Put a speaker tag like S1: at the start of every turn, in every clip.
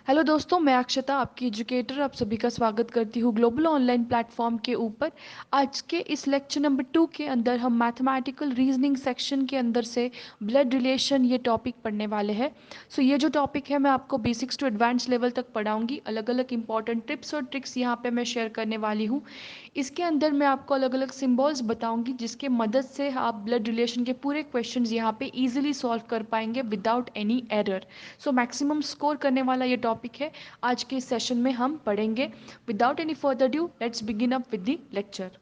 S1: Hello दोस्तों, मैं अक्षता आपकी एजुकेटर आप सभी का स्वागत करती हूँ ग्लोबल ऑनलाइन प्लेटफॉर्म के ऊपर। आज के इस लेक्चर नंबर 2 के अंदर हम मैथमेटिकल रीजनिंग सेक्शन के अंदर से ब्लड रिलेशन ये टॉपिक पढ़ने वाले हैं। सो ये जो टॉपिक है मैं आपको बेसिक्स टू एडवांस लेवल तक पढ़ाऊंगी। अलग अलग इंपॉर्टेंट टिप्स और ट्रिक्स यहाँ पे मैं शेयर करने वाली हूँ। इसके अंदर मैं आपको अलग अलग सिम्बॉल्स बताऊंगी जिसके मदद से आप ब्लड रिलेशन के पूरे क्वेश्चंस यहाँ पे इजीली सॉल्व कर पाएंगे without any error. So maximum score करने वाला ये टॉपिक है आज के इस सेशन में हम पढ़ेंगे। Without any further due let's begin up with the lecture.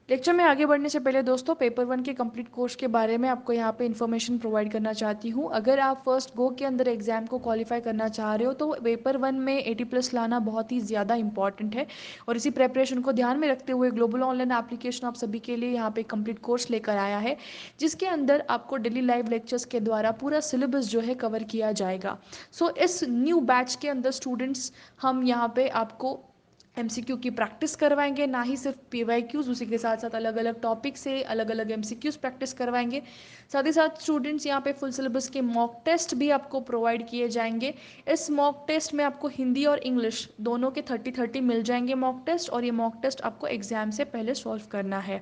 S1: Lecture में आगे बढ़ने से पहले दोस्तों पेपर 1 के कंप्लीट कोर्स के बारे में आपको यहाँ पे इन्फॉर्मेशन प्रोवाइड करना चाहती हूँ। अगर आप फर्स्ट गो के अंदर एग्जाम को क्वालिफाई करना चाह रहे हो तो पेपर 1 में 80+ लाना बहुत ही ज़्यादा इंपॉर्टेंट है। और इसी प्रेपरेशन को ध्यान में रखते हुए ग्लोबल ऑनलाइन एप्लीकेशन आप सभी के लिए यहाँ पे कंप्लीट कोर्स लेकर आया है, जिसके अंदर आपको डेली लाइव लेक्चर्स के द्वारा पूरा सिलेबस जो है कवर किया जाएगा। सो इस न्यू बैच के अंदर स्टूडेंट्स हम यहाँ पे आपको एमसीक्यू की प्रैक्टिस करवाएंगे, ना ही सिर्फ पीवाईक्यूज, उसी के साथ साथ अलग अलग टॉपिक से अलग अलग एमसीक्यूज प्रैक्टिस करवाएंगे। साथ ही साथ स्टूडेंट्स यहाँ पे फुल सिलेबस के मॉक टेस्ट भी आपको प्रोवाइड किए जाएंगे। इस मॉक टेस्ट में आपको हिंदी और इंग्लिश दोनों के 30-30 मिल जाएंगे मॉक टेस्ट, और ये मॉक टेस्ट आपको एग्जाम से पहले सॉल्व करना है।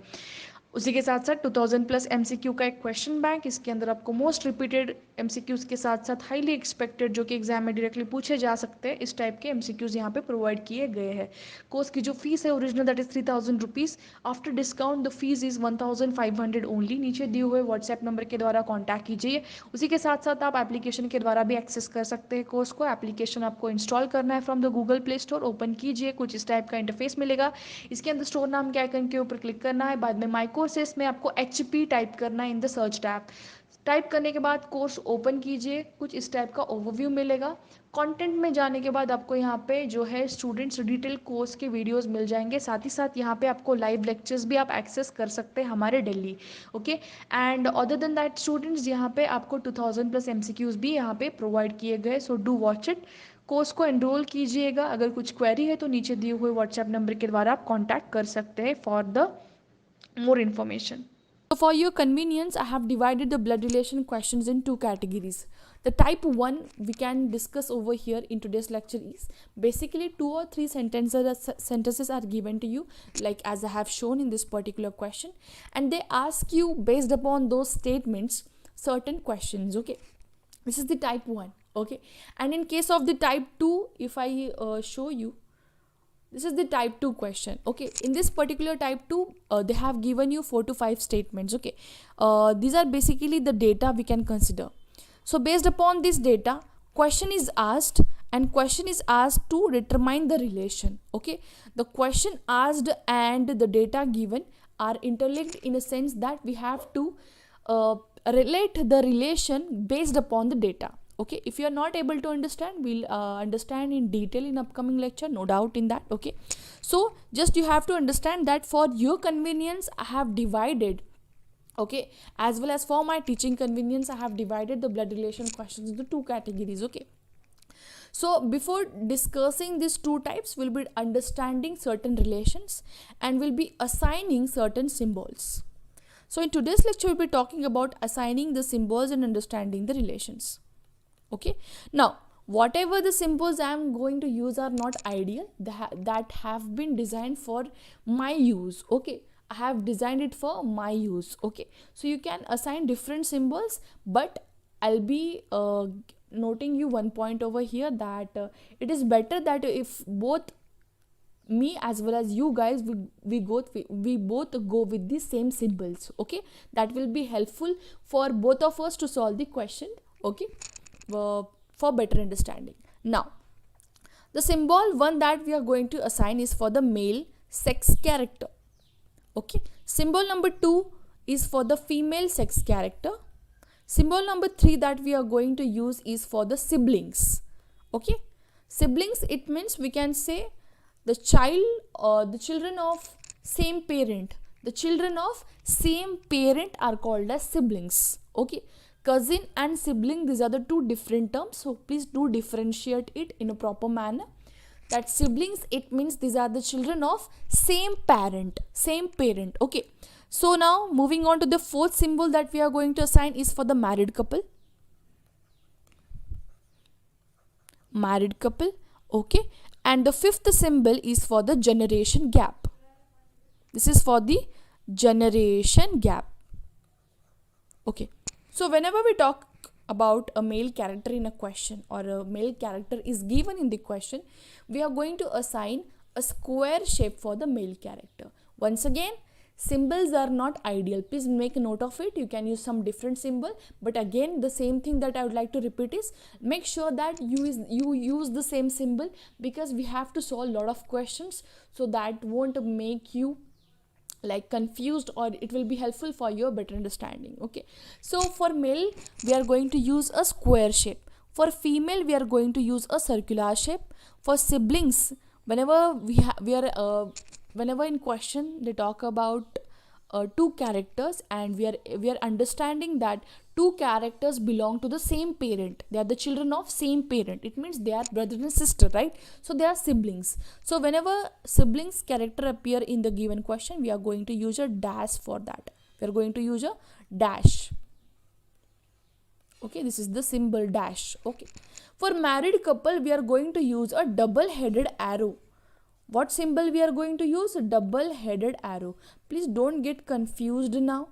S1: उसी के साथ साथ 2000+ एमसीक्यू का एक क्वेश्चन बैंक, इसके अंदर आपको मोस्ट रिपीटेड एमसीक्यूज के साथ साथ हाईली एक्सपेक्टेड जो कि एग्जाम में डायरेक्टली पूछे जा सकते हैं इस टाइप के एमसीक्यूज यहाँ पे प्रोवाइड किए गए हैं। कोर्स की जो फीस है original that is 3000 rupees. After discount the fees is 1500 only. नीचे दिए हुए व्हाट्सएप नंबर के द्वारा कॉन्टैक्ट कीजिए। उसी के साथ साथ आप एप्लीकेशन के द्वारा भी एक्सेस कर सकते हैं कोर्स को। एप्लीकेशन आपको इंस्टॉल करना है from the Google play store. Open कीजिए, कुछ इस टाइप का इंटरफेस मिलेगा। इसके अंदर स्टोर नाम के आइकन के ऊपर क्लिक करना है। बाद में माई कोर्सेस में आपको HP टाइप करना है in the search tab. Type करने के बाद कोर्स ओपन कीजिए, कुछ इस टाइप का ओवरव्यू मिलेगा। कंटेंट में जाने के बाद आपको यहाँ पे जो है स्टूडेंट्स डिटेल कोर्स के वीडियोस मिल जाएंगे। साथ ही साथ यहाँ पे आपको लाइव लेक्चर्स भी आप एक्सेस कर सकते हैं हमारे Delhi. Okay, and other than that students यहाँ पे आपको 2000+ MCQs भी यहाँ पे प्रोवाइड किए गए। So do watch it. Course को एनरोल कीजिएगा। अगर कुछ क्वेरी है तो नीचे दिए हुए व्हाट्सएप नंबर के द्वारा आप कॉन्टैक्ट कर सकते हैं for the more information. So for your convenience, I have divided the blood relation questions in two categories. The type 1 we can discuss over here in today's lecture is basically 2 or 3 sentences are given to you, like as I have shown in this particular question, and they ask you based upon those statements certain questions. Okay, this is the type 1. Okay, and in case of the type 2, if I show you, this is the type 2 question. Okay, in this particular type 2 they have given you 4 to 5 statements. Okay, these are basically the data we can consider. So based upon this data, question is asked, and question is asked to determine the relation. Okay, the question asked and the data given are interlinked in a sense that we have to relate the relation based upon the data. Okay, if you are not able to understand, we'll understand in detail in upcoming lecture, no doubt in that. Okay, so just you have to understand that for your convenience I have divided, okay, as well as for my teaching convenience I have divided the blood relation questions into two categories. Okay, so before discussing these two types, we'll be understanding certain relations and we'll be assigning certain symbols. So in today's lecture we'll be talking about assigning the symbols and understanding the relations. Okay, now whatever the symbols I am going to use are not ideal, that have been designed for my use. Okay, I have designed it for my use. Okay, so you can assign different symbols, but I'll be noting you one point over here that it is better that if both me as well as you guys we both go with the same symbols. Okay, that will be helpful for both of us to solve the question. Okay, for better understanding. Now the symbol one that we are going to assign is for the male sex character. Okay, symbol number 2 is for the female sex character. Symbol number 3 that we are going to use is for the siblings. Okay, siblings, it means we can say the children of same parent. The children of same parent are called as siblings. Okay, cousin and sibling, these are the two different terms, so please do differentiate it in a proper manner. That siblings, it means these are the children of same parent. Okay, so now moving on to the fourth symbol that we are going to assign is for the married couple. married couple. Okay, and the fifth symbol is for the generation gap. This is for the generation gap. Okay, so whenever we talk about a male character in a question, or a male character is given in the question, we are going to assign a square shape for the male character. Once again, symbols are not ideal. Please make a note of it. You can use some different symbol, but again, the same thing that I would like to repeat is, make sure that you use the same symbol, because we have to solve a lot of questions, so that won't make you like confused, or it will be helpful for your better understanding. Okay, so for male we are going to use a square shape. For female we are going to use a circular shape. For siblings, whenever whenever in question they talk about two characters, and we are understanding that two characters belong to the same parent, they are the children of same parent, it means they are brother and sister, right? So they are siblings. So whenever siblings character appear in the given question, we are going to use a dash for that. We are going to use a dash. Okay, this is the symbol dash. Okay, for married couple we are going to use a double headed arrow. What symbol we are going to use? A double headed arrow. Please don't get confused now.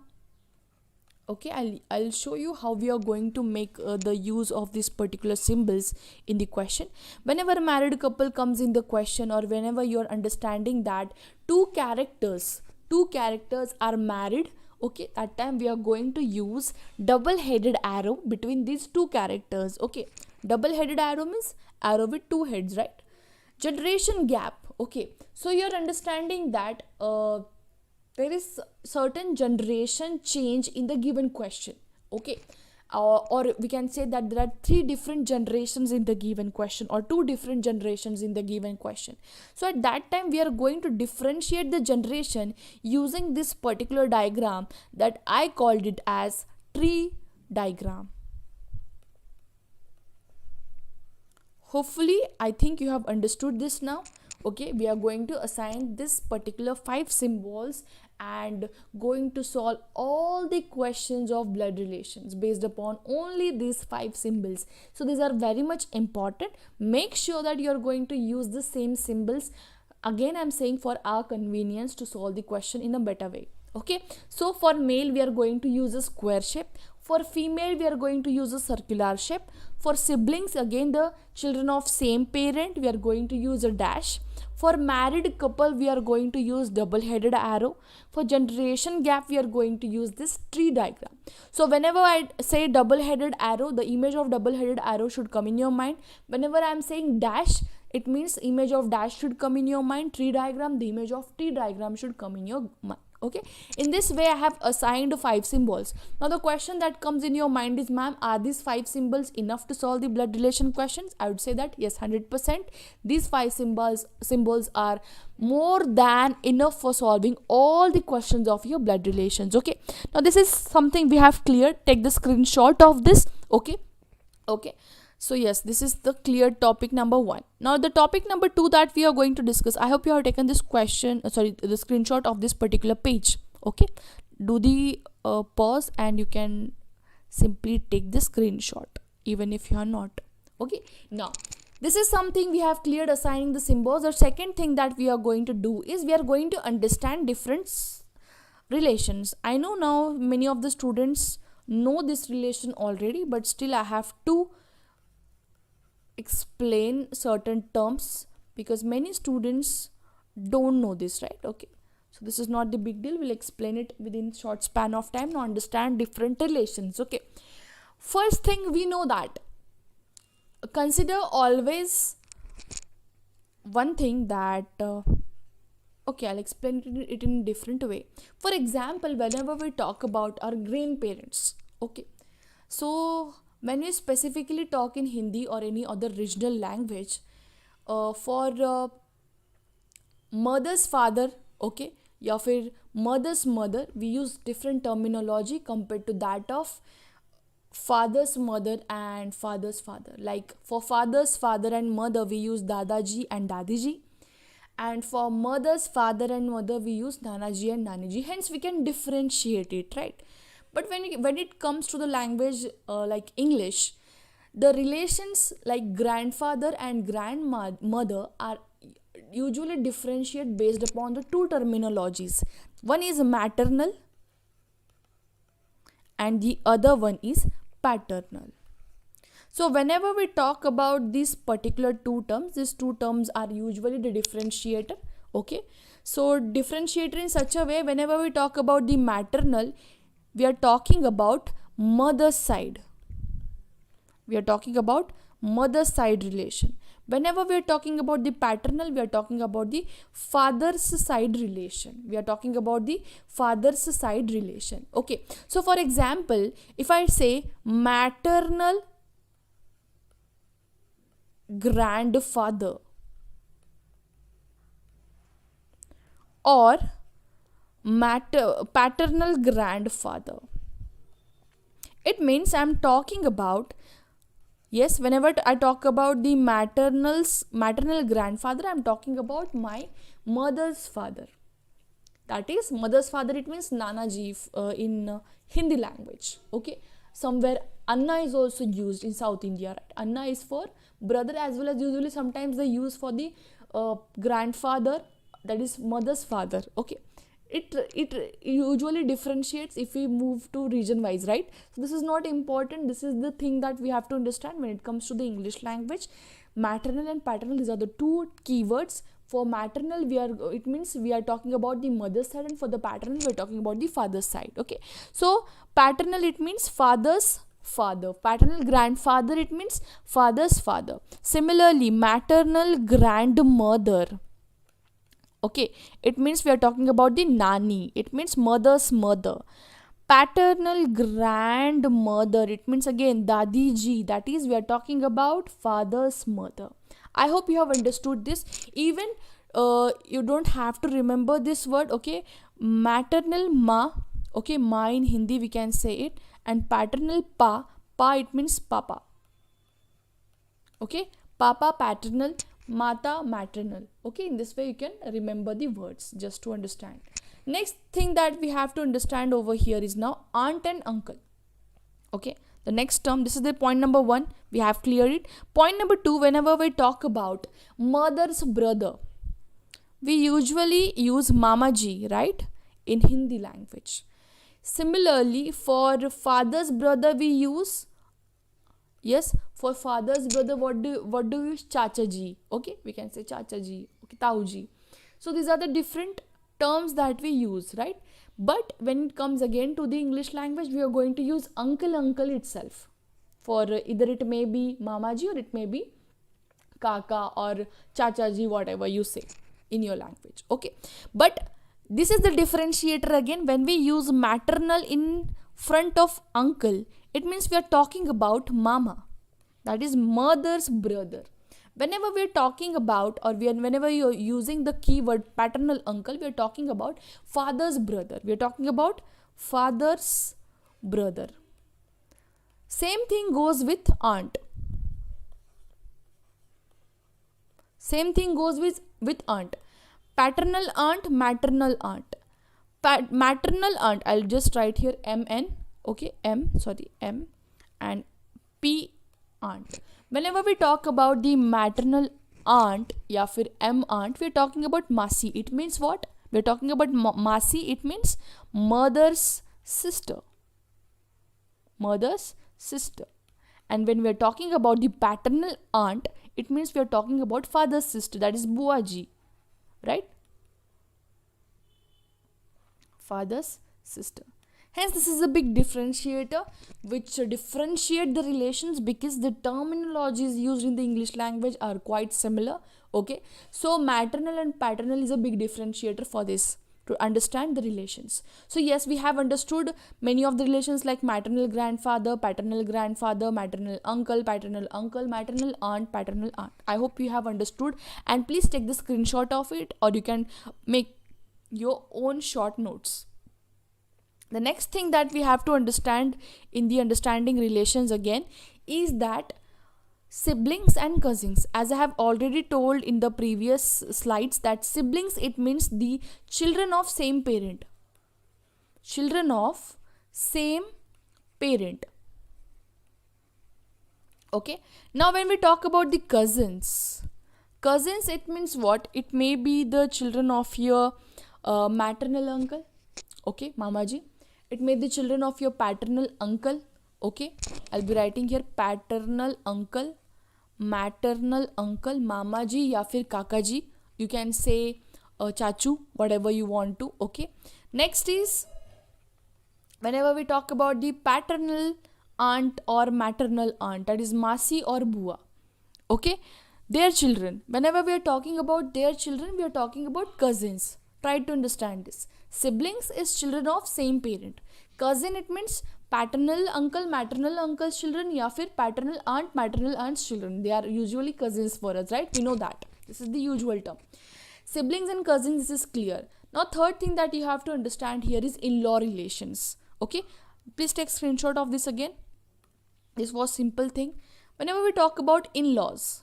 S1: Okay, I'll show you how we are going to make the use of these particular symbols in the question. Whenever a married couple comes in the question, or whenever you are understanding that two characters are married, okay, that time we are going to use double headed arrow between these two characters. Okay, double headed arrow means arrow with two heads, right? Generation gap. Okay, so you're understanding that there is certain generation change in the given question. Okay, or we can say that there are three different generations in the given question, or two different generations in the given question. So at that time we are going to differentiate the generation using this particular diagram that I called it as tree diagram. Hopefully I think you have understood this now. Okay, we are going to assign this particular 5 symbols and going to solve all the questions of blood relations based upon only these 5 symbols. So these are very much important. Make sure that you are going to use the same symbols. Again, I am saying for our convenience to solve the question in a better way. Okay, so for male we are going to use a square shape. For female we are going to use a circular shape. For siblings, again the children of same parent, we are going to use a dash. For married couple we are going to use double headed arrow. For generation gap we are going to use this tree diagram. So whenever I say double headed arrow, the image of double headed arrow should come in your mind. Whenever I am saying dash, it means image of dash should come in your mind. Tree diagram, the image of tree diagram should come in your mind. Okay, in this way I have assigned 5 symbols. Now the question that comes in your mind is, ma'am, are these 5 symbols enough to solve the blood relation questions? I would say that yes, 100%. These 5 symbols are more than enough for solving all the questions of your blood relations. Okay, now this is something we have cleared. Take the screenshot of this. Okay, so yes, this is the clear topic number 1. Now the topic number 2 that we are going to discuss, I hope you have taken this question, the screenshot of this particular page. Okay, do the pause and you can simply take the screenshot even if you are not. Okay, now this is something we have cleared, assigning the symbols. The second thing that we are going to do is we are going to understand different relations. I know now many of the students know this relation already, but still I have to explain certain terms because many students don't know this, right? Okay, so this is not the big deal. We'll explain it within short span of time to understand different relations. Okay, first thing, we know that consider always one thing that okay, I'll explain it in a different way. For example, whenever we talk about our grandparents, okay, so when we specifically talk in Hindi or any other regional language, for mother's father, okay, या फिर mother's mother, we use different terminology compared to that of father's mother and father's father. Like for father's father and mother, we use dadaji and dadiji, and for mother's father and mother, we use nanaji and naniji. Hence, we can differentiate it, right? But when it comes to the language like English,
S2: The relations like grandfather and grandmother are usually differentiate based upon the two terminologies. One is maternal and the other one is paternal. So whenever we talk about these particular two terms, these two terms are usually the differentiator. Okay, so differentiator in such a way, whenever we talk about the maternal, we are talking about mother's side. We are talking about mother's side relation. Whenever we are talking about the paternal, we are talking about the father's side relation. We are talking about the father's side relation. Okay, so for example, if I say maternal grandfather or paternal grandfather, it means I'm talking about, yes, whenever I talk about the maternal grandfather, I'm talking about my mother's father. That is mother's father, it means Nanaji in Hindi language. Okay, somewhere Anna is also used in South India, right? Anna is for brother, as well as usually sometimes they use for the grandfather, that is mother's father. Okay, it usually differentiates if we move to region wise, right? So this is not important. This is the thing that we have to understand when it comes to the English language. Maternal and paternal, these are the two keywords. For maternal, it means we are talking about the mother's side, and for the paternal, we are talking about the father's side. Okay, so paternal, it means father's father. Paternal grandfather, it means father's father. Similarly, maternal grandmother, okay, it means we are talking about the nani, it means mother's mother. Paternal grandmother, it means again dadi ji, that is we are talking about father's mother. I hope you have understood this. Even you don't have to remember this word. Okay, maternal ma, okay, ma in Hindi we can say it, and paternal pa, it means papa. Okay, papa paternal, mata maternal. Okay, in this way you can remember the words just to understand. Next thing that we have to understand over here is now aunt and uncle. Okay, the next term, this is the point number 1, we have cleared it. Point number 2, whenever we talk about mother's brother, we usually use mama ji, right, in Hindi language. Similarly, for father's brother we use, yes, for father's brother, what do we use? Chacha ji. Okay, we can say chacha ji, okay, tau ji. So these are the different terms that we use, right? But when it comes again to the English language, we are going to use uncle itself. For either it may be mama ji or it may be kaka or chacha ji, whatever you say in your language. Okay, but this is the differentiator again. When we use maternal in front of uncle, it means we are talking about mama, that is mother's brother. Whenever we are talking about, or whenever you are using the keyword paternal uncle, we are talking about father's brother. We are talking about father's brother. Same thing goes with aunt. Same thing goes with aunt. Paternal aunt, maternal aunt. Maternal aunt, I'll just write here MN, okay, M and P aunt. Whenever we talk about the maternal aunt या फिर M aunt, we are talking about masi. It means what? We are talking about masi. It means mother's sister. Mother's sister. And when we are talking about the paternal aunt, it means we are talking about father's sister. That is buaji, right? Father's sister. Hence, this is a big differentiator which differentiate the relations because the terminologies used in the English language are quite similar. Okay, so maternal and paternal is a big differentiator for this to understand the relations. So yes, we have understood many of the relations like maternal grandfather, maternal uncle, maternal aunt, paternal aunt. I hope you have understood, and please take the screenshot of it, or you can make your own short notes. The next thing that we have to understand in the understanding relations again is that siblings and cousins, as I have already told in the previous slides, that siblings, it means the children of same parent. Children of same parent. Okay, now when we talk about the cousins, it means what? It may be the children of your maternal uncle, okay, mamaji. It may be the children of your paternal uncle, okay. I'll be writing here paternal uncle, maternal uncle, mamaji या फिर काकाजी. You can say chachu, whatever you want to, okay. Next is whenever we talk about the paternal aunt or maternal aunt, that is masi or bua, okay, their children. Whenever we are talking about their children, we are talking about cousins. Try to understand this. Siblings is children of same parent. Cousin, it means paternal uncle, maternal uncle's children, या फिर paternal aunt, maternal aunt's children. They are usually cousins for us, right? We know that this is the usual term. Siblings and cousins, this is clear. Now third thing that you have to understand here is in-law relations, okay. Please take screenshot of this again. This was simple thing. Whenever we talk about in-laws,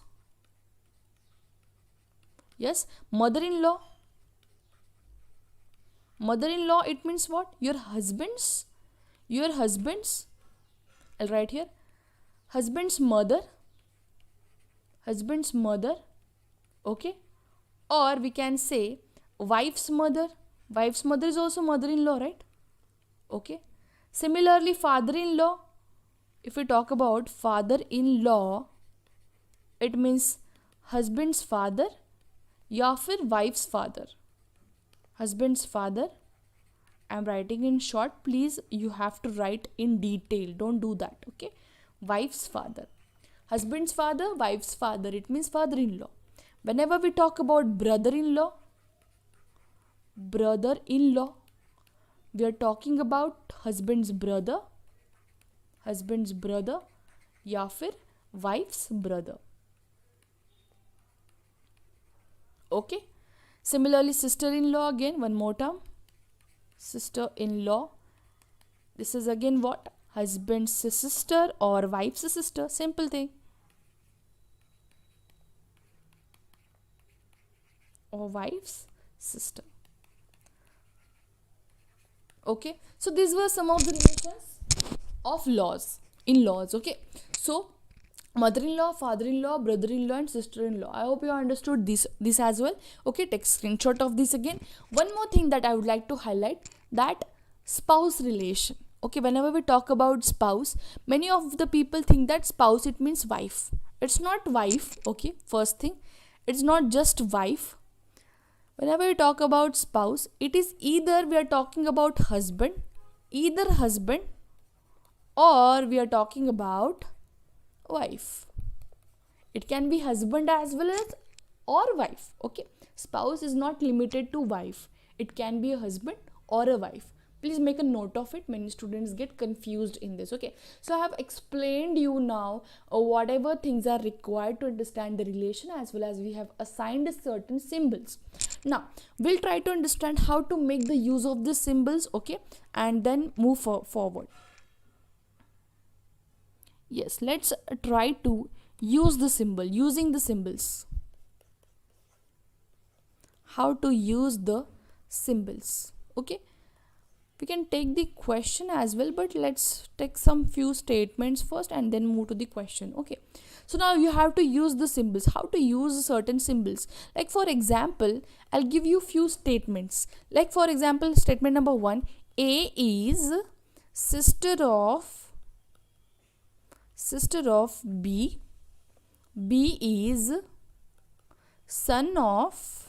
S2: yes, mother-in-law, it means what? Your husband's, I'll write here, husband's mother, okay. Or we can say wife's mother is also mother-in-law, right? Okay. Similarly, father-in-law, if we talk about father-in-law, it means husband's father या फिर wife's father. Husband's father, I'm writing in short, please you have to write in detail, don't do that, okay. Wife's father, husband's father, wife's father, it means father-in-law. Whenever we talk about brother-in-law, we are talking about husband's brother या फिर wife's brother, okay. Similarly, sister-in-law, again one more term, sister-in-law, this is again what? Husband's sister or wife's sister, simple thing, or wife's sister, okay. So these were some of the relations of in-laws, okay. So mother-in-law, father-in-law, brother-in-law and sister-in-law. I hope you understood this as well, okay. Take screenshot of this again. One more thing that I would like to highlight, that spouse relation, okay. Whenever we talk about spouse, many of the people think that spouse, it means wife. It's not wife, okay. First thing, it's not just wife. Whenever we talk about spouse, it is either we are talking about husband, or we are talking about wife. It can be husband as well as or wife, okay. Spouse is not limited to wife, it can be a husband or a wife. Please make a note of it, many students get confused in this, okay. So I have explained you now whatever things are required to understand the relation, as well as we have assigned certain symbols. Now we'll try to understand how to make the use of the symbols, okay, and then move forward. Yes, let's try to use the symbol, using the symbols. How to use the symbols, okay. We can take the question as well, but let's take some few statements first and then move to the question, okay. So now you have to use the symbols. How to use certain symbols? Like for example, I'll give you few statements. Like for example, statement number 1, A is sister of B, B is son of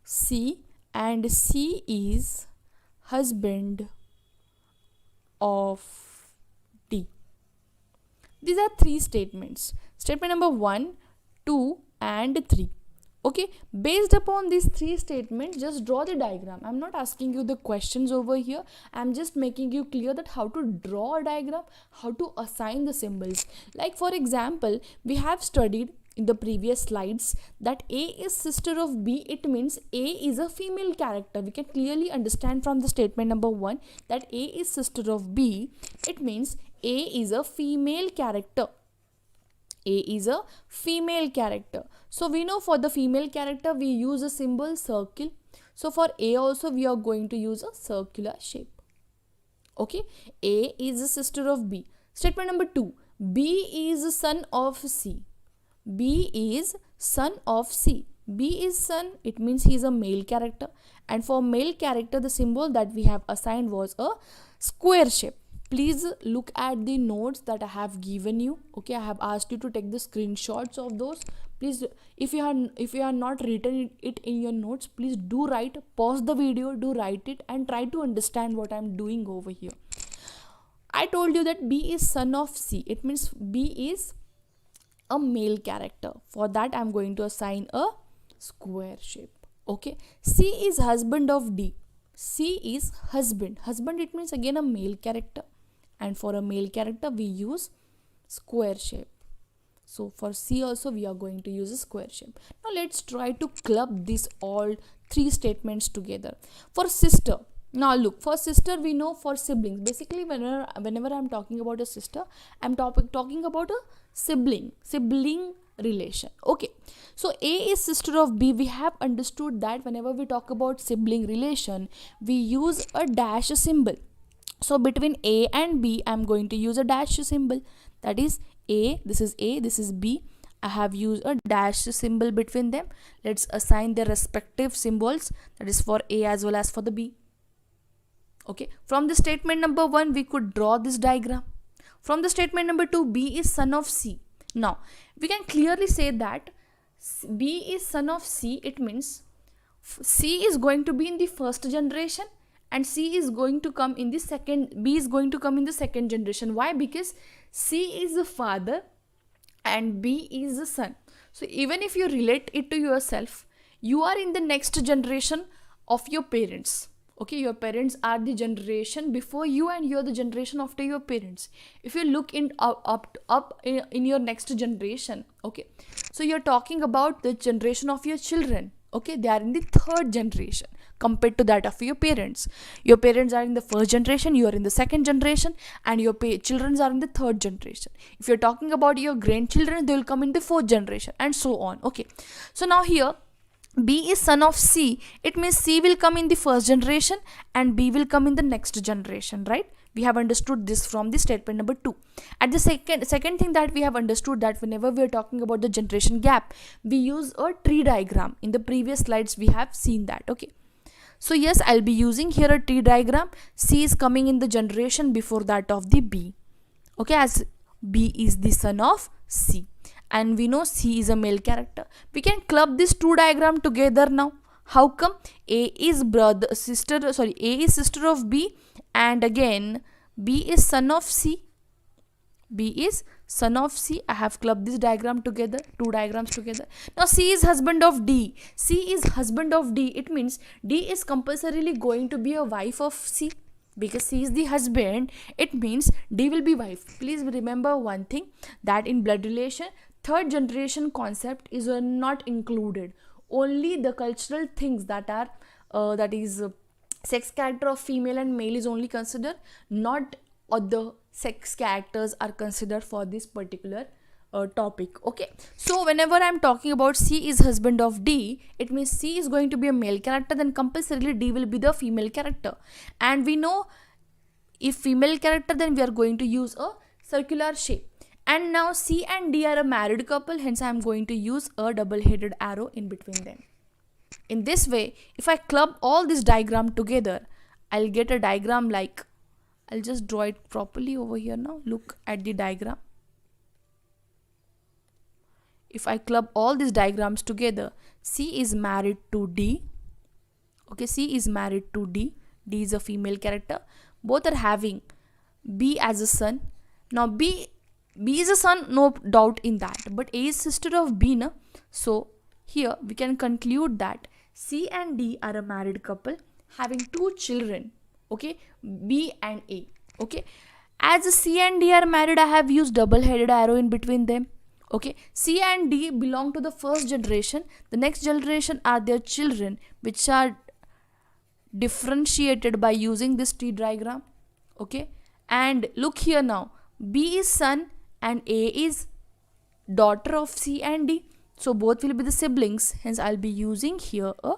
S2: C, and C is husband of D. These are three statements. Statement number 1, 2 and 3. Okay, based upon these three statements, just draw the diagram. I'm not asking you the questions over here. I'm just making you clear that how to draw a diagram, how to assign the symbols. Like for example, we have studied in the previous slides that A is sister of B. It means A is a female character. We can clearly understand from the statement number 1 that A is sister of B. It means A is a female character. A is a female character. So we know for the female character we use a symbol circle. So for A also we are going to use a circular shape. Okay, A is a sister of B. Statement number 2, B is son of C. B is son of C. B is son, it means he is a male character. And for male character, the symbol that we have assigned was a square shape. Please look at the notes that I have given you. Okay, I have asked you to take the screenshots of those. Please, if you are not written it in your notes, please do write. Pause the video, do write it, and try to understand what I am doing over here. I told you that B is son of C. It means B is a male character. For that, I am going to assign a square shape. Okay. C is husband of D. C is husband. Husband, it means again a male character. And for a male character, we use square shape. So for C also, we are going to use a square shape. Now let's try to club these all three statements together. For sister, now look, for sister we know, for siblings, basically whenever I'm talking about a sister, I'm talking about a sibling relation. Okay, so A is sister of B. We have understood that whenever we talk about sibling relation, we use a dash symbol. So between A and B, I'm going to use a dash symbol. That is A, this is B. I have used a dash symbol between them. Let's assign their respective symbols. That is for A as well as for the B. Okay, from the statement number 1, we could draw this diagram. From the statement number 2, B is son of C. Now, we can clearly say that B is son of C. It means C is going to be in the first generation and C is going to come in the second, B is going to come in the second generation. Why? Because C is the father and B is the son. So even if you relate it to yourself, you are in the next generation of your parents. Okay, your parents are the generation before you and you're the generation after your parents. If you look in up in your next generation, okay, so you're talking about the generation of your children. Okay, they are in the third generation compared to that of your parents. Your parents are in the first generation, you are in the second generation, and your children are in the third generation. If you're talking about your grandchildren, they will come in the fourth generation, and so on. Okay, so now here B is son of C. It means C will come in the first generation and B will come in the next generation, right? We have understood this from the statement number 2. At the second thing that we have understood, that whenever we are talking about the generation gap, we use a tree diagram. In the previous slides, we have seen that. Okay. So yes, I'll be using here a tree diagram. C is coming in the generation before that of the B. Okay, as B is the son of C. And we know C is a male character. We can club these two diagrams together now. How come? A is sister of B, and again B is son of C. B is son of C. I have clubbed this diagram together, two diagrams together. Now C is husband of D. C is husband of D. It means D is compulsorily going to be a wife of C. Because C is the husband, it means D will be wife. Please remember one thing, that in blood relation, third generation concept is not included. Only the cultural things that are sex character of female and male is only considered, not other sex characters are considered for this particular topic. Okay, so whenever I'm talking about C is husband of D, it means C is going to be a male character, then compulsorily D will be the female character. And we know if female character, then we are going to use a circular shape. And now C and D are a married couple, hence I am going to use a double-headed arrow in between them. In this way, if I club all this diagram together, I'll get a diagram like, I'll just draw it properly over here now. Look at the diagram. If I club all these diagrams together, C is married to D. Okay, C is married to D. D is a female character. Both are having B as a son. Now B is a son, no doubt in that. But A is sister of B, na? So here we can conclude that C and D are a married couple having two children. Okay, B and A. Okay, as C and D are married, I have used double-headed arrow in between them. Okay, C and D belong to the first generation. The next generation are their children, which are differentiated by using this tree diagram. Okay, and look here now, B is son and A is daughter of C and D. So both will be the siblings, hence I'll be using here a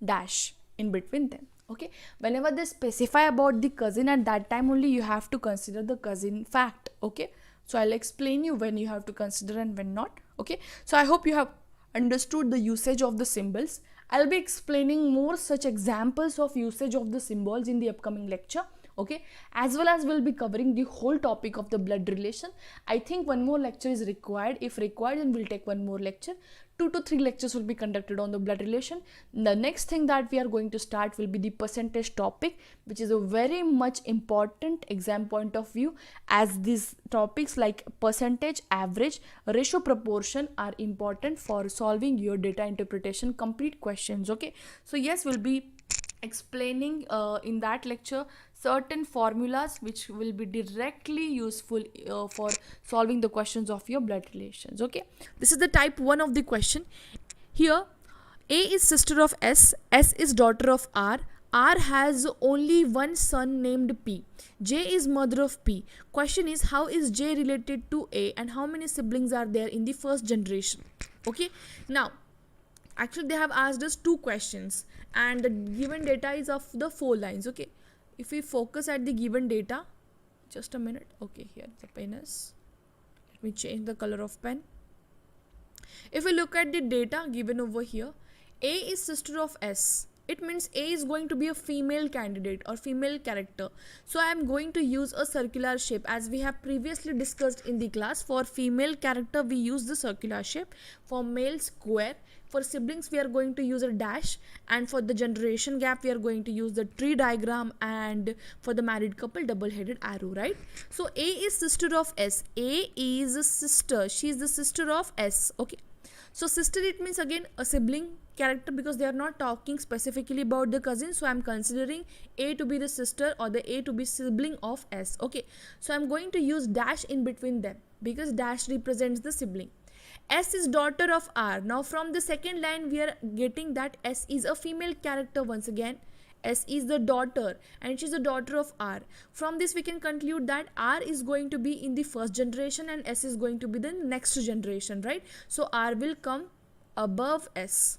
S2: dash in between them. Okay, whenever they specify about the cousin, at that time only you have to consider the cousin fact. Okay, So I'll explain you when you have to consider and when not. Okay, so I hope you have understood the usage of the symbols. I'll be explaining more such examples of usage of the symbols in the upcoming lecture. Okay, as well as we'll be covering the whole topic of the blood relation. I think one more lecture is required. If required, then we'll take one more lecture. 2 to 3 lectures will be conducted on the blood relation. The next thing that we are going to start will be the percentage topic, which is a very much important exam point of view, as these topics like percentage, average, ratio, proportion are important for solving your data interpretation complete questions. Okay, so yes, we'll be explaining in that lecture certain formulas which will be directly useful for solving the questions of your blood relations. Okay, this is the type 1 of the question. Here, A is sister of S is daughter of R has only one son named P. J is mother of P. Question is, how is J related to A and how many siblings are there in the first generation? Okay, now actually they have asked us 2 questions and the given data is of the 4 lines. Okay, if we focus at the given data, just a minute. Okay, here the pen is, let me change the color of pen. If we look at the data given over here, A is sister of S. It means A is going to be a female candidate or female character. So I am going to use a circular shape as we have previously discussed in the class. For female character we use the circular shape, for male square, for siblings we are going to use a dash, and for the generation gap we are going to use the tree diagram, and for the married couple double-headed arrow, right? So A is sister of S. A is a sister. She is the sister of S. Okay. So sister, it means again a sibling character because they are not talking specifically about the cousin. So I am considering A to be the sister or the A to be sibling of S. Okay. So I am going to use dash in between them because dash represents the sibling. S is daughter of R. Now from the second line we are getting that S is a female character once again. S is the daughter and she is the daughter of R. From this we can conclude that R is going to be in the first generation and S is going to be the next generation, right? So R will come above S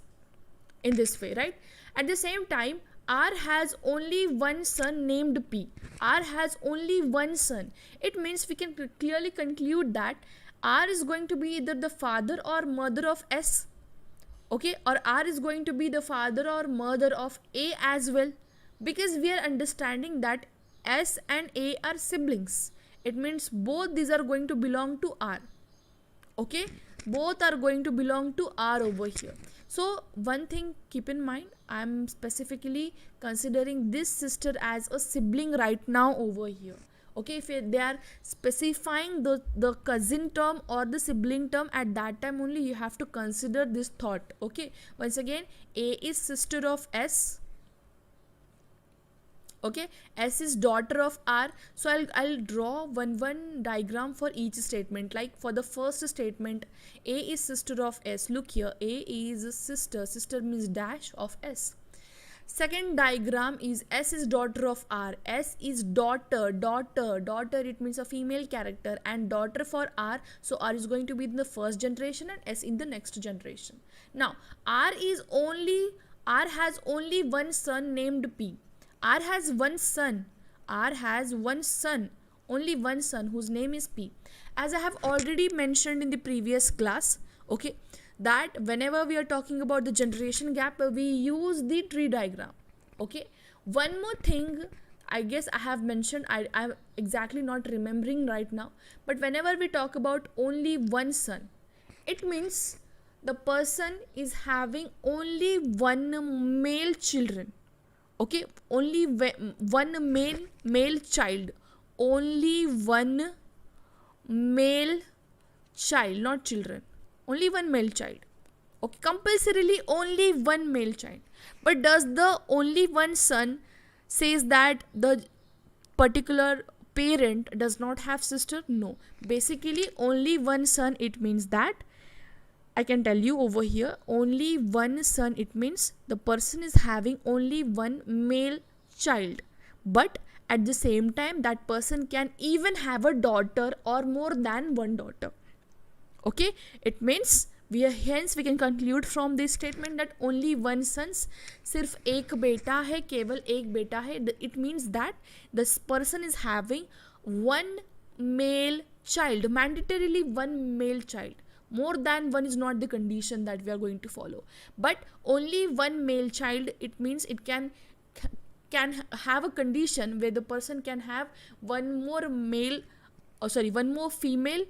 S2: in this way, right? At the same time, R has only one son named P. R has only one son. It means we can clearly conclude that R is going to be either the father or mother of S. Okay, or R is going to be the father or mother of A as well, because we are understanding that S and A are siblings. It means both these are going to belong to R. Okay, both are going to belong to R over here. So one thing keep in mind, I am specifically considering this sister as a sibling right now over here. Okay, if they are specifying the cousin term or the sibling term, at that time only you have to consider this thought. Okay, once again, A is sister of S. Okay, S is daughter of R. So I'll draw one diagram for each statement. Like for the first statement, A is sister of S. Look here, A is a sister. Sister means dash of S. Second diagram is S is daughter of R. S is daughter. It means a female character, and daughter for R. So R is going to be in the first generation and S in the next generation. Now R has only one son named P. R has one son. Only one son whose name is P. As I have already mentioned in the previous class, okay, that whenever we are talking about the generation gap, we use the tree diagram. Okay, one more thing I guess I have mentioned, I'm exactly not remembering right now, but whenever we talk about only one son, it means the person is having only one male children. Okay, only one male child, only one male child, not children, only one male child. Okay, compulsorily only one male child. But does the only one son says that the particular parent does not have sister? No, basically only one son, it means that I can tell you over here, only one son, it means the person is having only one male child, but at the same time that person can even have a daughter or more than one daughter. Okay, it means hence we can conclude from this statement that only one son, सिर्फ एक बेटा है, केवल एक बेटा है. It means that this person is having one male child, mandatorily one male child. More than one is not the condition that we are going to follow, but only one male child. It means it can have a condition where the person can have one more male, or sorry, one more female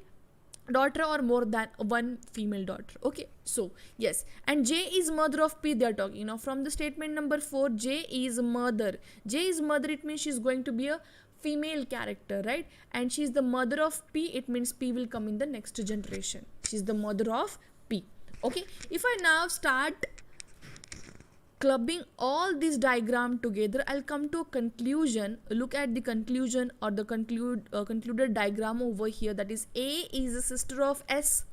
S2: daughter or more than one female daughter. Okay, so yes, and J is mother of P they are talking now. From the statement number 4, J is mother. J is mother, it means she's going to be a female character, right? And she's the mother of P, it means P will come in the next generation. She's the mother of P. Okay, if I now start clubbing all these diagram together, I'll come to a conclusion. Look at the conclusion or the concluded diagram over here. That is, A is a sister of S.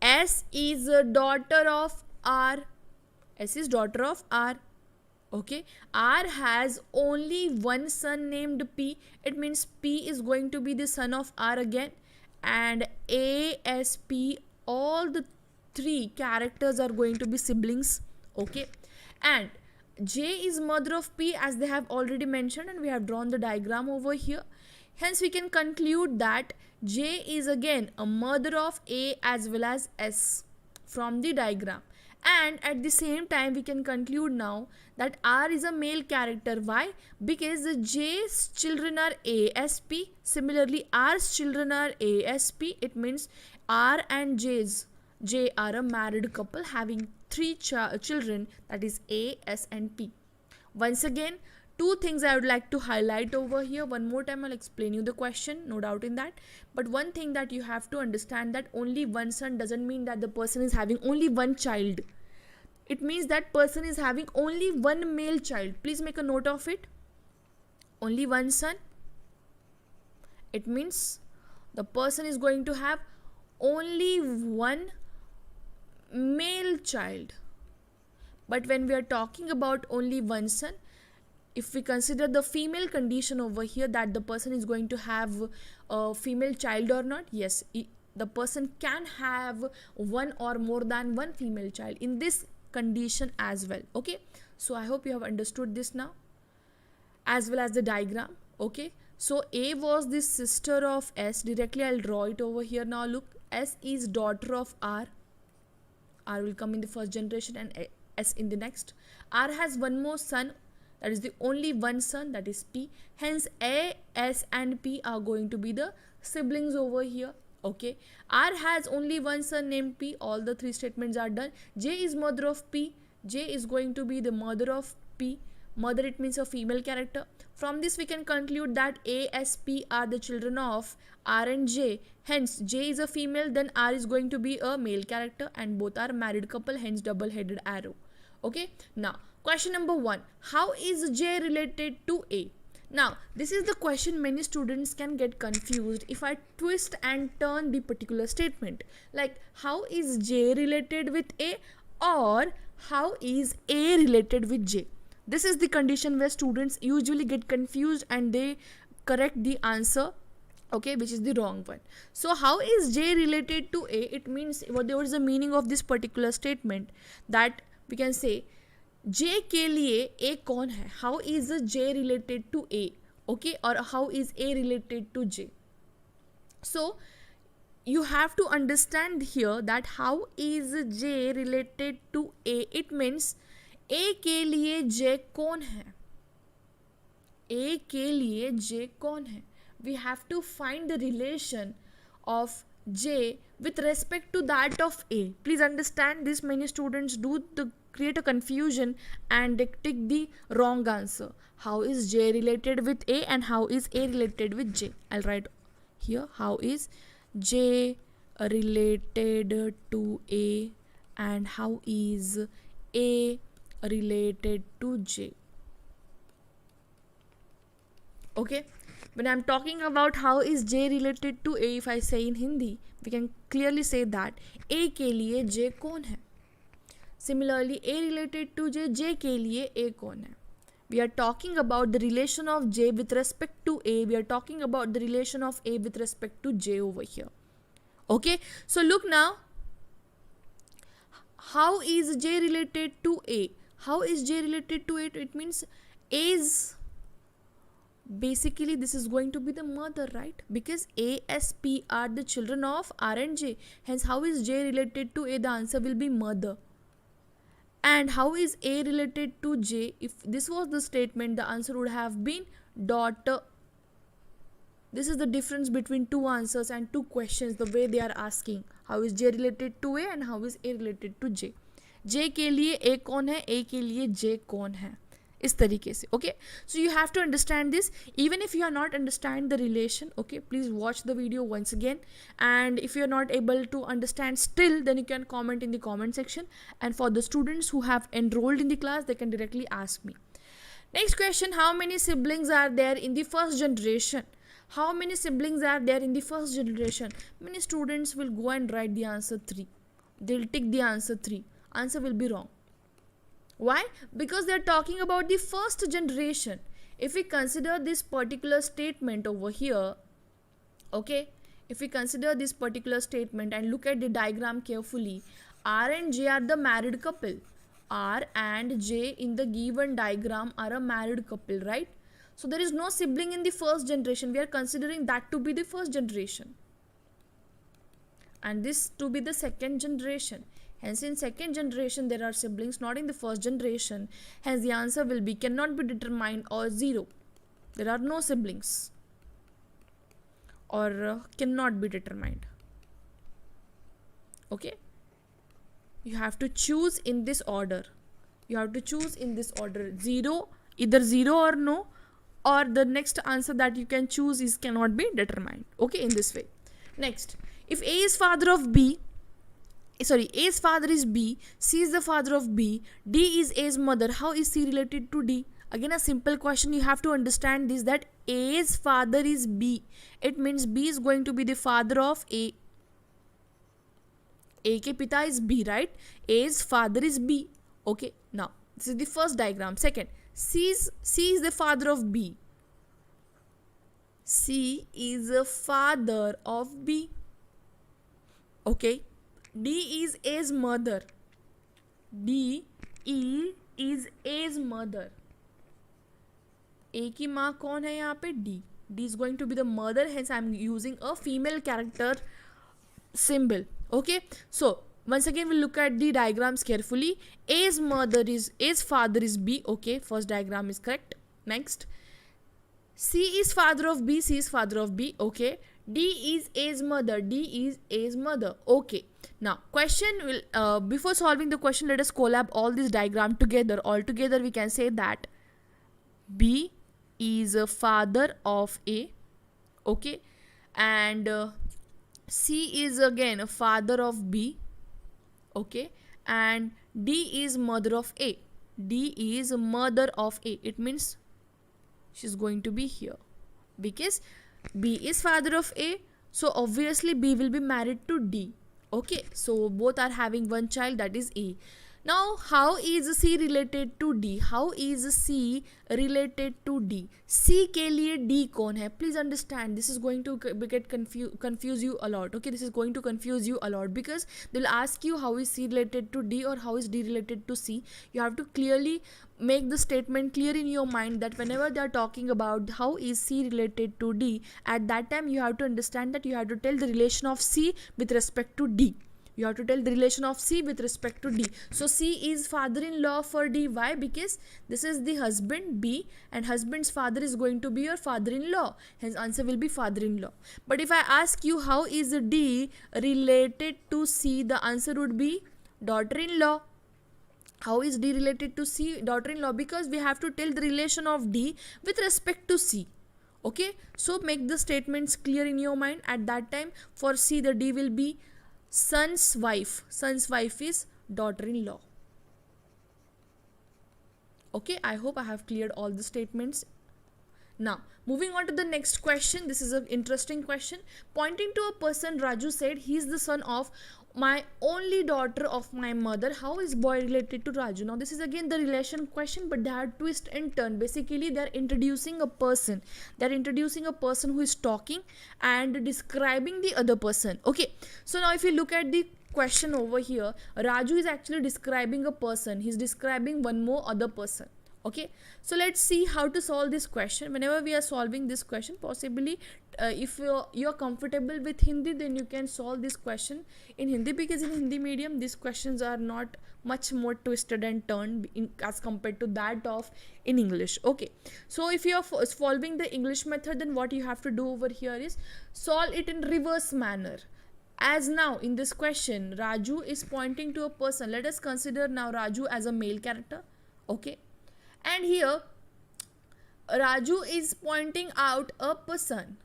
S2: S is a daughter of R. S is daughter of R. Okay, R has only one son named P. It means P is going to be the son of R again. And A, S, P, all the three characters are going to be siblings. Okay, and J is mother of P, as they have already mentioned, and we have drawn the diagram over here. Hence we can conclude that J is again a mother of A as well as S from the diagram. And at the same time we can conclude now that R is a male character. Why? Because J's children are ASP. Similarly, R's children are ASP. It means R and J are a married couple having three children, that is A, S and P. Once again, two things I would like to highlight over here. One more time I'll explain you the question, no doubt in that. But one thing that you have to understand, that only one son doesn't mean that the person is having only one child. It means that person is having only one male child. Please make a note of it. Only one son. It means the person is going to have only one male child. But when we are talking about only one son, if we consider the female condition over here, that the person is going to have a female child or not, yes, the person can have one or more than one female child in this condition as well. Okay, so I hope you have understood this now, as well as the diagram. Okay, so A was the sister of S. Directly I'll draw it over here. Now look, S is daughter of R. R will come in the first generation and S in the next. R has one more son, that is the only one son, that is P. Hence A, S and P are going to be the siblings over here. Okay, R has only one son named P. All the three statements are done. J is mother of P. J is going to be the mother of P. Mother, it means a female character. From this we can conclude that A, S, P are the children of R and J. Hence J is a female, then R is going to be a male character, and both are married couple, hence double-headed arrow. Okay, now question number 1. How is J related to A? Now this is the question many students can get confused if I twist and turn the particular statement. Like, how is J related with A, or how is A related with J? This is the condition where students usually get confused and they correct the answer, okay, which is the wrong one. So how is J related to A? It means, what is the meaning of this particular statement, that we can say J के लिए A कौन है? How is J related to A? Okay, or how is A related to J? So you have to understand here that how is J related to A? It means A के लिए J कौन है? A के लिए J कौन है? We have to find the relation of J with respect to that of A. Please understand this, many students create a confusion and they take the wrong answer. How is J related with A and how is A related with J? I'll write here, how is J related to A and how is A related to J? Okay, when I'm talking about how is J related to A, if I say in Hindi, we can clearly say that A के लिए J कौन है? Similarly, A related to J, J के लिए A कौन है? We are talking about the relation of J with respect to A. We are talking about the relation of A with respect to J over here. Okay, so look now. How is J related to A? How is J related to it? It means A's Basically this is going to be the mother, right? Because A, S, P are the children of R and J. Hence how is J related to A? The answer will be mother. And how is A related to J? If this was the statement, the answer would have been daughter. This is the difference between two answers and two questions, the way they are asking. How is J related to A and how is A related to J? J के लिए A कौन है, A के लिए J कौन है, इस तरीके से. Okay, so you have to understand this. Even if you are not understand the relation, okay, please watch the video once again. And if you are not able to understand still, then you can comment in the comment section. And for the students who have enrolled in the class, they can directly ask me. Next question: how many siblings are there in the first generation? How many siblings are there in the first generation? Many students will go and write the answer 3. They'll tick the answer 3. Answer will be wrong. Why? Because they are talking about the first generation. If we consider this particular statement over here, okay, if we consider this particular statement and look at the diagram carefully, R and J are the married couple. R and J in the given diagram are a married couple, right? So there is no sibling in the first generation. We are considering that to be the first generation and this to be the second generation. Hence in second generation there are siblings, not in the first generation. Hence the answer will be cannot be determined or 0. There are no siblings or cannot be determined. Okay, you have to choose in this order. You have to choose in this order. 0, either 0 or no, or the next answer that you can choose is cannot be determined. Okay, in this way. Next, if A is father of B, A's father is B, C is the father of B, D is A's mother, how is C related to D? Again a simple question. You have to understand this, that A's father is B. It means B is going to be the father of A. A ke pita is B, right? A's father is B. Okay, now this is the first diagram. Second, C is the father of B. C is the father of B. Okay, D is A's mother. D is A's mother. A की माँ कौन है यहाँ पे? D. D is going to be the mother. Hence I am using a female character symbol. Okay, so once again we'll look at the diagrams carefully. A's father is B. Okay, first diagram is correct. Next, C is father of B. C is father of B. Okay, D is A's mother. D is A's mother. Okay, now question will before solving the question, let us collab all this diagram together. All together we can say that B is a father of A. Okay, and C is again a father of B. Okay, and D is mother of A. D is mother of A. It means she's going to be here because B is father of A, so obviously B will be married to D. Okay, so both are having one child, that is A. Now how is C related to D? How is C related to D? C के लिए D कौन है? Please understand, this is going to get confuse you a lot. Okay, this is going to confuse you a lot because they will ask you how is C related to D or how is D related to C. You have to clearly make the statement clear in your mind that whenever they are talking about how is C related to D, at that time you have to understand that you have to tell the relation of C with respect to D. You have to tell the relation of C with respect to D. So C is father-in-law for D. Why? Because this is the husband B and husband's father is going to be your father-in-law. Hence answer will be father-in-law. But if I ask you how is D related to C, the answer would be daughter-in-law. How is D related to C? Daughter-in-law, because we have to tell the relation of D with respect to C. Okay, so make the statements clear in your mind. At that time for C, the D will be son's wife. Son's wife is daughter-in-law. Okay, I hope I have cleared all the statements. Now moving on to the next question. This is an interesting question. Pointing to a person, Raju said he is the son of my only daughter of my mother. How is boy related to Raju? Now this is again the relation question, but they are twist and turn. Basically they are introducing a person. They are introducing a person who is talking and describing the other person. Okay, so now if you look at the question over here, Raju is actually describing a person. He's describing one more other person. Okay, so let's see how to solve this question. Whenever we are solving this question, possibly if you're comfortable with Hindi, then you can solve this question in Hindi, because in Hindi medium these questions are not much more twisted and turned as compared to that of in English. Okay, so if you are following the English method, then what you have to do over here is solve it in reverse manner. As now in this question, Raju is pointing to a person. Let us consider now Raju as a male character. Okay, and here Raju is pointing out a person.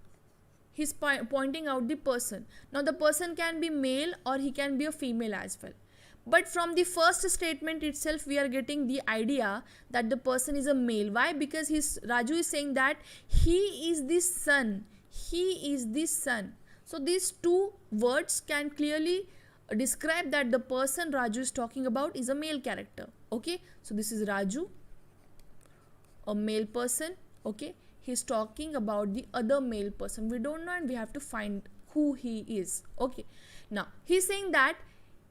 S2: He's pointing out the person. Now the person can be male or he can be a female as well. But from the first statement itself, we are getting the idea that the person is a male. Why? Because Raju is saying that he is the son. He is the son. So these two words can clearly describe that the person Raju is talking about is a male character. Okay, so this is Raju, a male person. Okay, he's talking about the other male person. We don't know and we have to find who he is. Okay, now he's saying that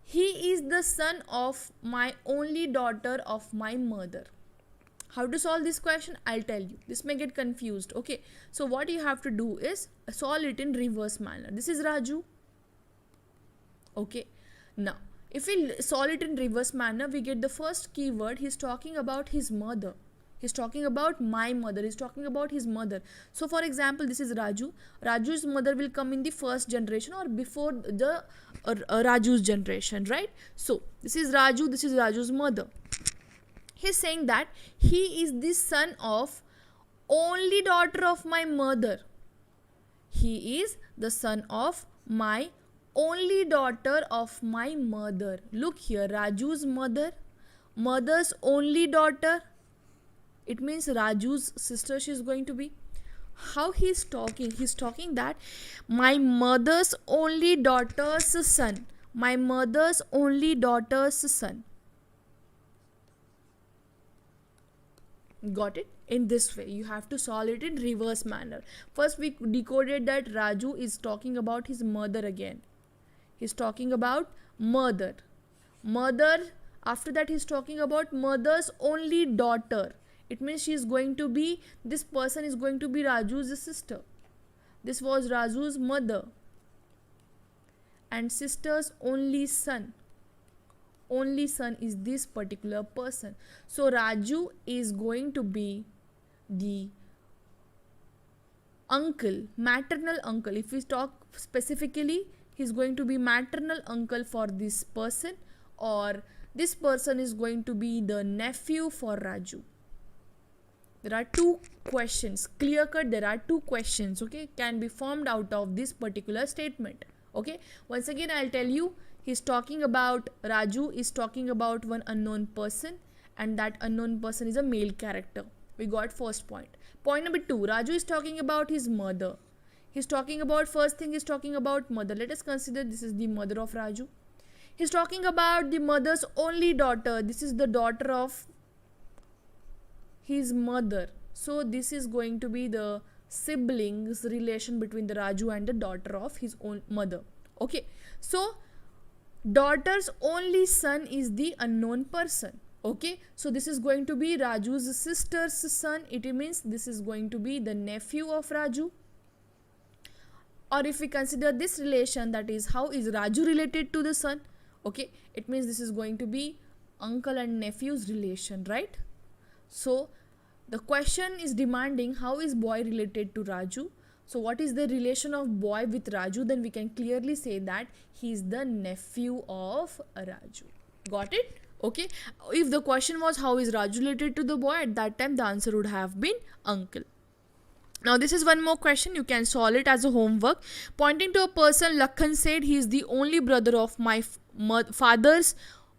S2: he is the son of my only daughter of my mother. How to solve this question? I'll tell you. This may get confused. Okay, so what you have to do is solve it in reverse manner. This is Raju. Okay, now if we solve it in reverse manner, we get the first keyword. He's talking about his mother. He's talking about my mother. He's talking about his mother. So for example, this is Raju. Raju's mother will come in the first generation or before the Raju's generation, right? So this is Raju. This is Raju's mother. He's saying that he is the son of only daughter of my mother. He is the son of my only daughter of my mother. Look here, Raju's mother, mother's only daughter. It means Raju's sister she is going to be. How he's talking? He's talking that my mother's only daughter's son. My mother's only daughter's son. Got it? In this way, you have to solve it in reverse manner. First, we decoded that Raju is talking about his mother again. He's talking about mother. Mother, after that, he's talking about mother's only daughter. It means she is going to be, this person is going to be Raju's sister. This was Raju's mother. And sister's only son. Only son is this particular person. So Raju is going to be the uncle, maternal uncle. If we talk specifically, he's going to be maternal uncle for this person, or this person is going to be the nephew for Raju. There are two questions, clear cut, there are two questions, okay, can be formed out of this particular statement. Okay, once again I'll tell you, he's talking about, Raju is talking about one unknown person, and that unknown person is a male character. We got first point. Point number 2, Raju is talking about his mother. He's talking about, first thing he's talking about mother. Let us consider this is the mother of Raju. He's talking about the mother's only daughter. This is the daughter of his mother. So this is going to be the siblings relation between the Raju and the daughter of his own mother. Okay, so daughter's only son is the unknown person. Okay, so this is going to be Raju's sister's son. It means this is going to be the nephew of Raju. Or if we consider this relation, that is how is Raju related to the son. Okay, it means this is going to be uncle and nephew's relation, right? So the question is demanding how is boy related to Raju. So what is the relation of boy with Raju? Then we can clearly say that he is the nephew of Raju. Got it? Okay. If the question was how is Raju related to the boy, at that time the answer would have been uncle. Now this is one more question. You can solve it as a homework. Pointing to a person, Lakhan said he is the only brother of my father's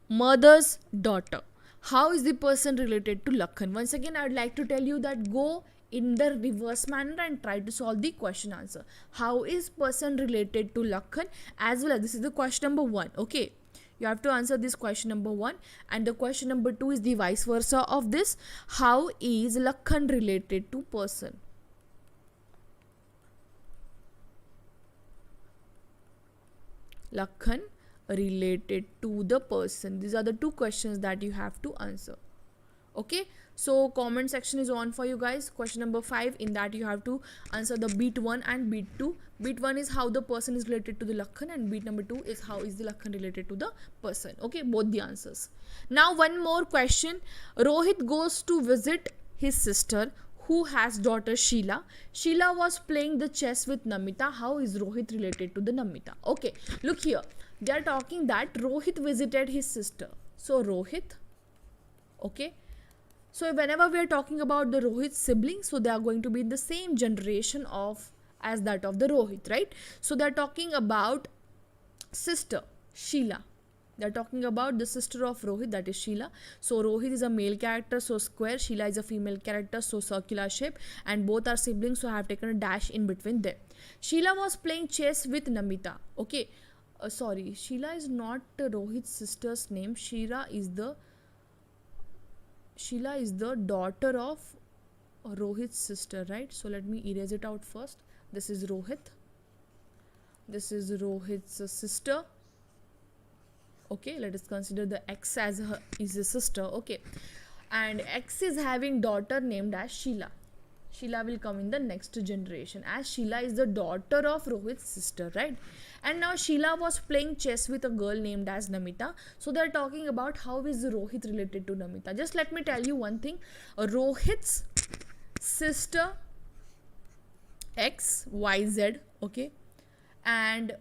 S2: mother's daughter. How is the person related to Lakhan? Once again, I would like to tell you that go in the reverse manner and try to solve the question answer. How is person related to Lakhan? As well as this is the question number 1. Okay, you have to answer this question number 1, and the question number 2 is the vice versa of this. How is Lakhan related to person? Lakhan related to the person. These are the two questions that you have to answer. Okay, so comment section is on for you guys. Question number 5, in that you have to answer the beat 1 and beat 2. Beat 1 is how the person is related to the Lakhan, and beat number 2 is how is the Lakhan related to the person. Okay, both the answers. Now one more question. Rohit goes to visit his sister who has daughter Sheila. Sheila was playing the chess with Namita. How is Rohit related to the Namita? Okay, look here. They are talking that Rohit visited his sister. So Rohit, okay. So whenever we are talking about the Rohit siblings, so they are going to be in the same generation of as that of the Rohit, right? So they are talking about sister Sheila. They are talking about the sister of Rohit, that is Sheila. So Rohit is a male character, so square. Sheila is a female character, so circular shape. And both are siblings, so I have taken a dash in between them. Sheila was playing chess with Namita. Okay, sorry, Sheila is not Rohit's sister's name. Sheila is the daughter of Rohit's sister, right? So let me erase it out first. This is Rohit. This is Rohit's sister. Okay, let us consider the X as is a sister. Okay, and X is having daughter named as Sheila. Sheila will come in the next generation, as Sheila is the daughter of Rohit's sister, right? And now Sheila was playing chess with a girl named as Namita. So they are talking about how is Rohit related to Namita. Just let me tell you one thing. Rohit's sister XYZ, okay, and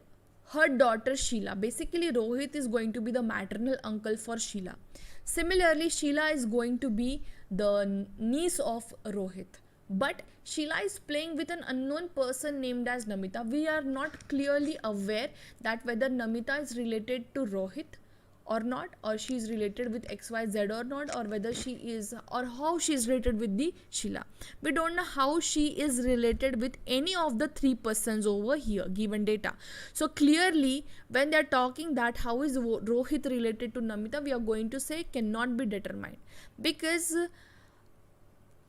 S2: her daughter Sheila. Basically, Rohit is going to be the maternal uncle for Sheila. Similarly, Sheila is going to be the niece of Rohit. But Sheila is playing with an unknown person named as Namita. We are not clearly aware that whether Namita is related to Rohit or not, or she is related with XYZ or not, or whether she is, or how she is related with the Sheila. We don't know how she is related with any of the three persons over here given data. So clearly when they are talking that how is Rohit related to Namita, we are going to say cannot be determined, because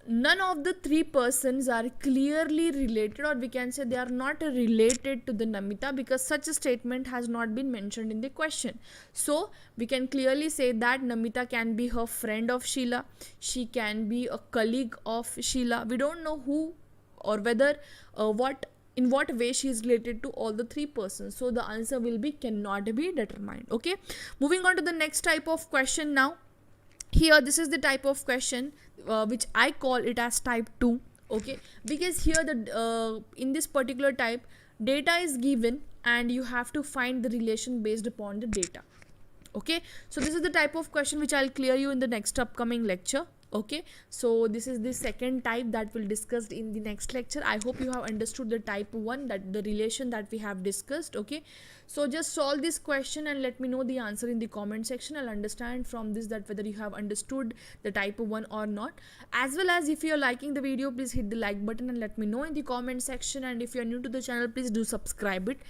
S2: none of the three persons are clearly related, or we can say they are not related to the Namita, because such a statement has not been mentioned in the question. So we can clearly say that Namita can be her friend of Sheila, she can be a colleague of Sheila. We don't know who or whether in what way she is related to all the three persons. So the answer will be cannot be determined. Okay, moving on to the next type of question now. Here this is the type of question which I call it as type 2. Okay, because here the in this particular type, data is given and you have to find the relation based upon the data. Okay, so this is the type of question which I'll clear you in the next upcoming lecture. Okay, so this is the second type that we'll discuss in the next lecture. I hope you have understood the type 1, that the relation that we have discussed. Okay, so just solve this question and let me know the answer in the comment section. I'll understand from this that whether you have understood the type 1 or not. As well as if you're liking the video, please hit the like button and let me know in the comment section. And if you're new to the channel, please do subscribe it.